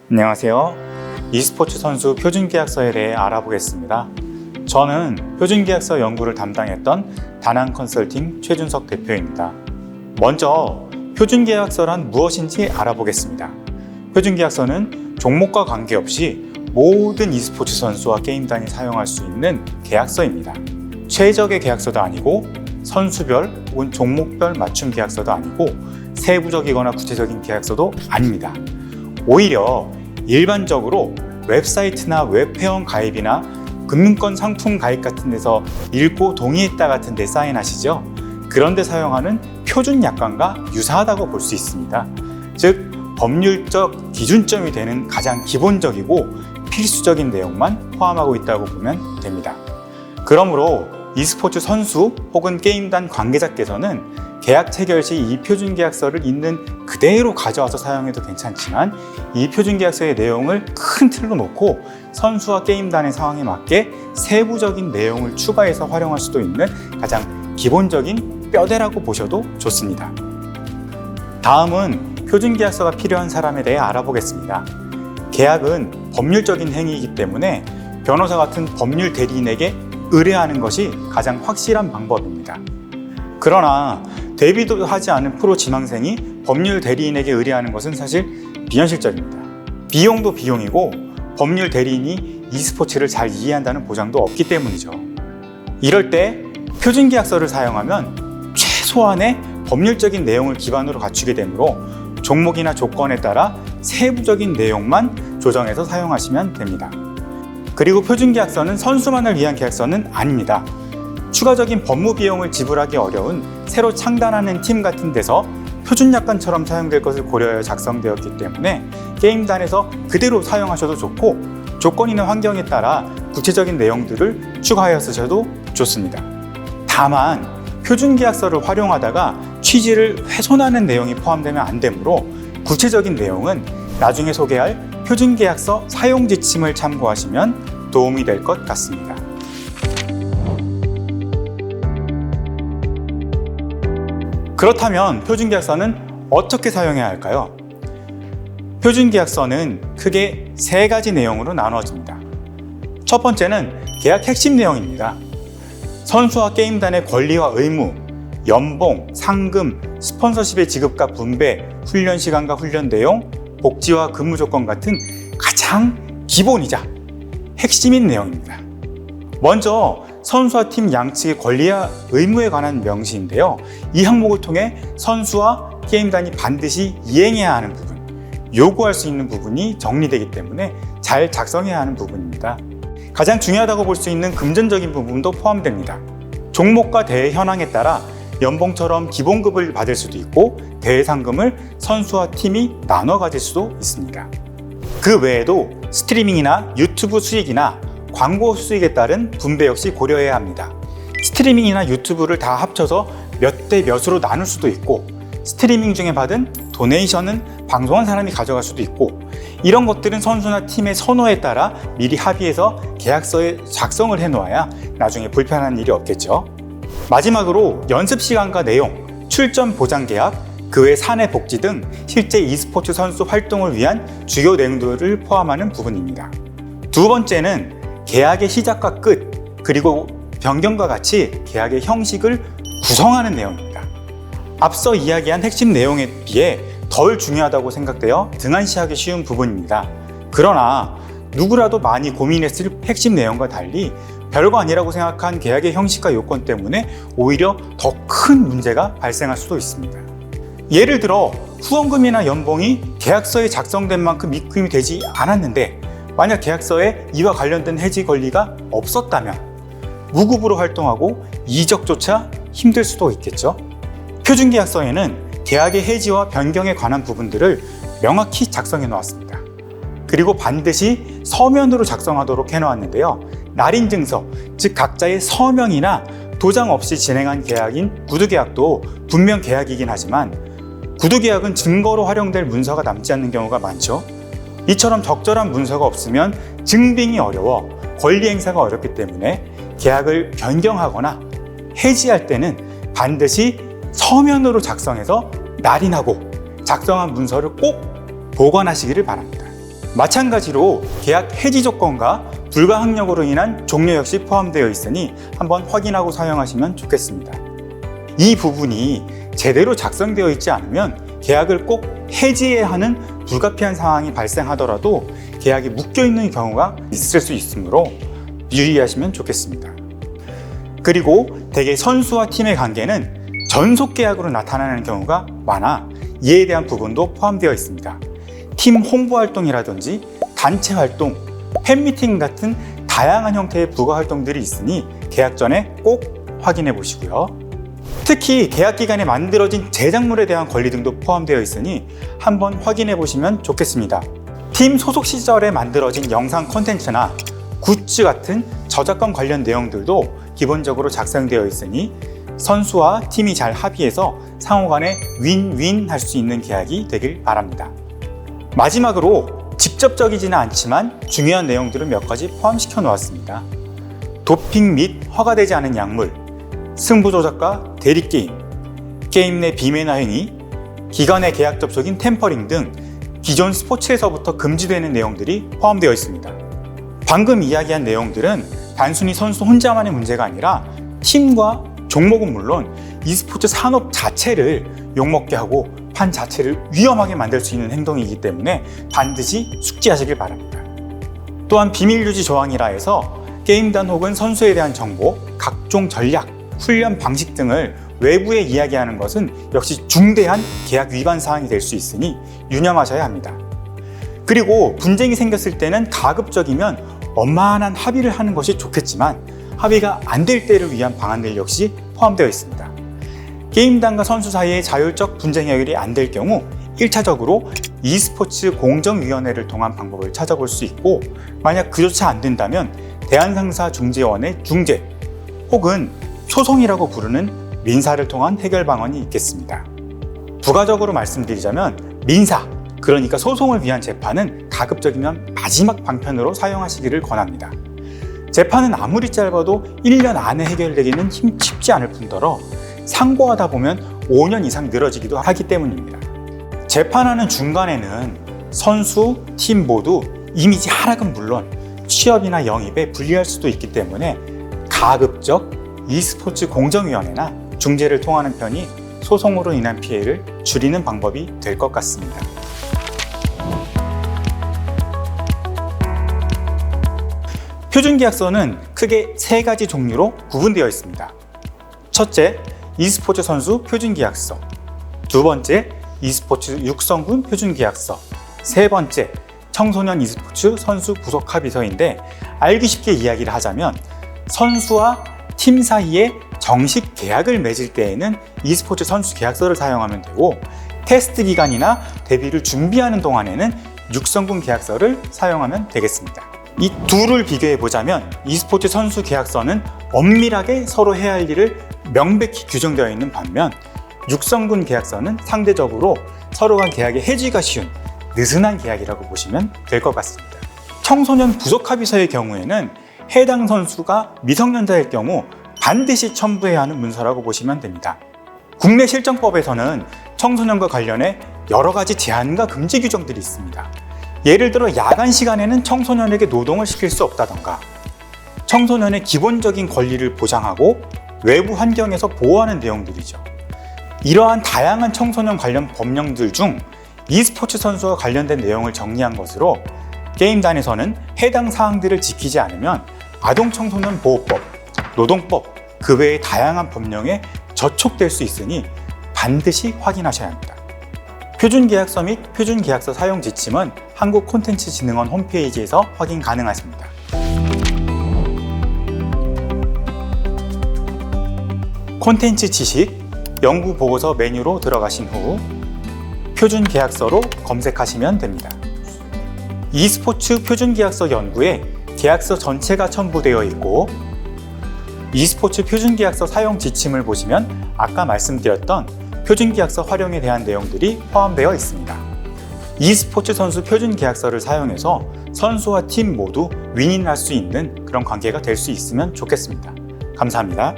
안녕하세요. e스포츠 선수 표준계약서에 대해 알아보겠습니다. 저는 표준계약서 연구를 담당했던 다낭컨설팅 최준석 대표입니다. 먼저 표준계약서란 무엇인지 알아보겠습니다. 표준계약서는 종목과 관계없이 모든 e스포츠 선수와 게임단이 사용할 수 있는 계약서입니다. 최적의 계약서도 아니고 선수별 혹은 종목별 맞춤 계약서도 아니고 세부적이거나 구체적인 계약서도 아닙니다. 오히려 일반적으로 웹사이트나 웹회원 가입이나 금융권 상품 가입 같은 데서 읽고 동의했다 같은 데 사인하시죠? 그런데 사용하는 표준 약관과 유사하다고 볼 수 있습니다. 즉, 법률적 기준점이 되는 가장 기본적이고 필수적인 내용만 포함하고 있다고 보면 됩니다. 그러므로 e스포츠 선수 혹은 게임단 관계자께서는 계약 체결 시 이 표준계약서를 있는 그대로 가져와서 사용해도 괜찮지만 이 표준계약서의 내용을 큰 틀로 놓고 선수와 게임단의 상황에 맞게 세부적인 내용을 추가해서 활용할 수도 있는 가장 기본적인 뼈대라고 보셔도 좋습니다. 다음은 표준계약서가 필요한 사람에 대해 알아보겠습니다. 계약은 법률적인 행위이기 때문에 변호사 같은 법률 대리인에게 의뢰하는 것이 가장 확실한 방법입니다. 그러나 데뷔도 하지 않은 프로 지망생이 법률 대리인에게 의뢰하는 것은 사실 비현실적입니다. 비용도 비용이고 법률 대리인이 e스포츠를 잘 이해한다는 보장도 없기 때문이죠. 이럴 때 표준계약서를 사용하면 최소한의 법률적인 내용을 기반으로 갖추게 되므로 종목이나 조건에 따라 세부적인 내용만 조정해서 사용하시면 됩니다. 그리고 표준계약서는 선수만을 위한 계약서는 아닙니다. 추가적인 법무 비용을 지불하기 어려운 새로 창단하는 팀 같은 데서 표준약관처럼 사용될 것을 고려하여 작성되었기 때문에 게임단에서 그대로 사용하셔도 좋고 조건이나 환경에 따라 구체적인 내용들을 추가하여 쓰셔도 좋습니다. 다만 표준계약서를 활용하다가 취지를 훼손하는 내용이 포함되면 안 되므로 구체적인 내용은 나중에 소개할 표준계약서 사용 지침을 참고하시면 도움이 될 것 같습니다. 그렇다면 표준계약서는 어떻게 사용해야 할까요? 표준계약서는 크게 세 가지 내용으로 나누어집니다. 첫 번째는 계약 핵심 내용입니다. 선수와 게임단의 권리와 의무, 연봉, 상금, 스폰서십의 지급과 분배, 훈련 시간과 훈련 내용, 복지와 근무 조건 같은 가장 기본이자 핵심인 내용입니다. 먼저 선수와 팀 양측의 권리와 의무에 관한 명시인데요. 이 항목을 통해 선수와 게임단이 반드시 이행해야 하는 부분, 요구할 수 있는 부분이 정리되기 때문에 잘 작성해야 하는 부분입니다. 가장 중요하다고 볼 수 있는 금전적인 부분도 포함됩니다. 종목과 대회 현황에 따라 연봉처럼 기본급을 받을 수도 있고 대회 상금을 선수와 팀이 나눠 가질 수도 있습니다. 그 외에도 스트리밍이나 유튜브 수익이나 광고 수익에 따른 분배 역시 고려해야 합니다. 스트리밍이나 유튜브를 다 합쳐서 몇 대 몇으로 나눌 수도 있고 스트리밍 중에 받은 도네이션은 방송한 사람이 가져갈 수도 있고 이런 것들은 선수나 팀의 선호에 따라 미리 합의해서 계약서에 작성을 해놓아야 나중에 불편한 일이 없겠죠. 마지막으로 연습 시간과 내용, 출전 보장 계약, 그 외 사내 복지 등 실제 e스포츠 선수 활동을 위한 주요 내용들을 포함하는 부분입니다. 두 번째는 계약의 시작과 끝, 그리고 변경과 같이 계약의 형식을 구성하는 내용입니다. 앞서 이야기한 핵심 내용에 비해 덜 중요하다고 생각되어 등한시하기 쉬운 부분입니다. 그러나 누구라도 많이 고민했을 핵심 내용과 달리 별거 아니라고 생각한 계약의 형식과 요건 때문에 오히려 더 큰 문제가 발생할 수도 있습니다. 예를 들어 후원금이나 연봉이 계약서에 작성된 만큼 입금이 되지 않았는데 만약 계약서에 이와 관련된 해지 권리가 없었다면 무급으로 활동하고 이적조차 힘들 수도 있겠죠. 표준계약서에는 계약의 해지와 변경에 관한 부분들을 명확히 작성해 놓았습니다. 그리고 반드시 서면으로 작성하도록 해놓았는데요. 날인증서, 즉 각자의 서명이나 도장 없이 진행한 계약인 구두계약도 분명 계약이긴 하지만 구두계약은 증거로 활용될 문서가 남지 않는 경우가 많죠. 이처럼 적절한 문서가 없으면 증빙이 어려워 권리 행사가 어렵기 때문에 계약을 변경하거나 해지할 때는 반드시 서면으로 작성해서 날인하고 작성한 문서를 꼭 보관하시기를 바랍니다. 마찬가지로 계약 해지 조건과 불가항력으로 인한 종료 역시 포함되어 있으니 한번 확인하고 사용하시면 좋겠습니다. 이 부분이 제대로 작성되어 있지 않으면 계약을 꼭 해지해야 하는 불가피한 상황이 발생하더라도 계약이 묶여있는 경우가 있을 수 있으므로 유의하시면 좋겠습니다. 그리고 대개 선수와 팀의 관계는 전속 계약으로 나타나는 경우가 많아 이에 대한 부분도 포함되어 있습니다. 팀 홍보 활동이라든지 단체 활동, 팬미팅 같은 다양한 형태의 부가 활동들이 있으니 계약 전에 꼭 확인해 보시고요. 특히 계약 기간에 만들어진 제작물에 대한 권리 등도 포함되어 있으니 한번 확인해 보시면 좋겠습니다. 팀 소속 시절에 만들어진 영상 콘텐츠나 굿즈 같은 저작권 관련 내용들도 기본적으로 작성되어 있으니 선수와 팀이 잘 합의해서 상호간에 윈윈 할 수 있는 계약이 되길 바랍니다. 마지막으로 직접적이지는 않지만 중요한 내용들을 몇 가지 포함시켜 놓았습니다. 도핑 및 허가되지 않은 약물, 승부 조작과 대리게임, 게임 내 비매너 행위, 기관 내 계약 접촉인 템퍼링 등 기존 스포츠에서부터 금지되는 내용들이 포함되어 있습니다. 방금 이야기한 내용들은 단순히 선수 혼자만의 문제가 아니라 팀과 종목은 물론 e스포츠 산업 자체를 욕먹게 하고 판 자체를 위험하게 만들 수 있는 행동이기 때문에 반드시 숙지하시길 바랍니다. 또한 비밀유지 조항이라 해서 게임단 혹은 선수에 대한 정보, 각종 전략, 훈련 방식 등을 외부에 이야기하는 것은 역시 중대한 계약 위반 사항이 될 수 있으니 유념하셔야 합니다. 그리고 분쟁이 생겼을 때는 가급적이면 원만한 합의를 하는 것이 좋겠지만 합의가 안 될 때를 위한 방안들 역시 포함되어 있습니다. 게임단과 선수 사이의 자율적 분쟁 해결이 안 될 경우 1차적으로 e스포츠 공정위원회를 통한 방법을 찾아볼 수 있고, 만약 그조차 안 된다면 대한상사중재원의 중재 혹은 소송이라고 부르는 민사를 통한 해결 방안이 있겠습니다. 부가적으로 말씀드리자면 민사, 그러니까 소송을 위한 재판은 가급적이면 마지막 방편으로 사용하시기를 권합니다. 재판은 아무리 짧아도 1년 안에 해결되기는 쉽지 않을 뿐더러 상고하다 보면 5년 이상 늘어지기도 하기 때문입니다. 재판하는 중간에는 선수, 팀 모두 이미지 하락은 물론 취업이나 영입에 불리할 수도 있기 때문에 가급적 e스포츠 공정위원회나 중재를 통하는 편이 소송으로 인한 피해를 줄이는 방법이 될 것 같습니다. 표준계약서는 크게 3가지 종류로 구분되어 있습니다. 첫째, e스포츠 선수 표준계약서. 두 번째, e스포츠 육성군 표준계약서. 세 번째, 청소년 e스포츠 선수 부속 합의서인데, 알기 쉽게 이야기를 하자면 선수와 팀 사이에 정식 계약을 맺을 때에는 e스포츠 선수 계약서를 사용하면 되고, 테스트 기간이나 데뷔를 준비하는 동안에는 육성군 계약서를 사용하면 되겠습니다. 이 둘을 비교해 보자면 e스포츠 선수 계약서는 엄밀하게 서로 해야 할 일을 명백히 규정되어 있는 반면, 육성군 계약서는 상대적으로 서로 간 계약의 해지가 쉬운 느슨한 계약이라고 보시면 될 것 같습니다. 청소년 부속 합의서의 경우에는 해당 선수가 미성년자일 경우 반드시 첨부해야 하는 문서라고 보시면 됩니다. 국내 실정법에서는 청소년과 관련해 여러 가지 제한과 금지 규정들이 있습니다. 예를 들어 야간 시간에는 청소년에게 노동을 시킬 수 없다던가, 청소년의 기본적인 권리를 보장하고 외부 환경에서 보호하는 내용들이죠. 이러한 다양한 청소년 관련 법령들 중 e스포츠 선수와 관련된 내용을 정리한 것으로 게임단에서는 해당 사항들을 지키지 않으면 아동청소년 보호법, 노동법, 그 외의 다양한 법령에 저촉될 수 있으니 반드시 확인하셔야 합니다. 표준계약서 및 표준계약서 사용 지침은 한국콘텐츠진흥원 홈페이지에서 확인 가능하십니다. 콘텐츠 지식, 연구 보고서 메뉴로 들어가신 후 표준계약서로 검색하시면 됩니다. e스포츠 표준계약서 연구에 계약서 전체가 첨부되어 있고, e스포츠 표준계약서 사용 지침을 보시면 아까 말씀드렸던 표준계약서 활용에 대한 내용들이 포함되어 있습니다. e스포츠 선수 표준계약서를 사용해서 선수와 팀 모두 윈윈할 수 있는 그런 관계가 될 수 있으면 좋겠습니다. 감사합니다.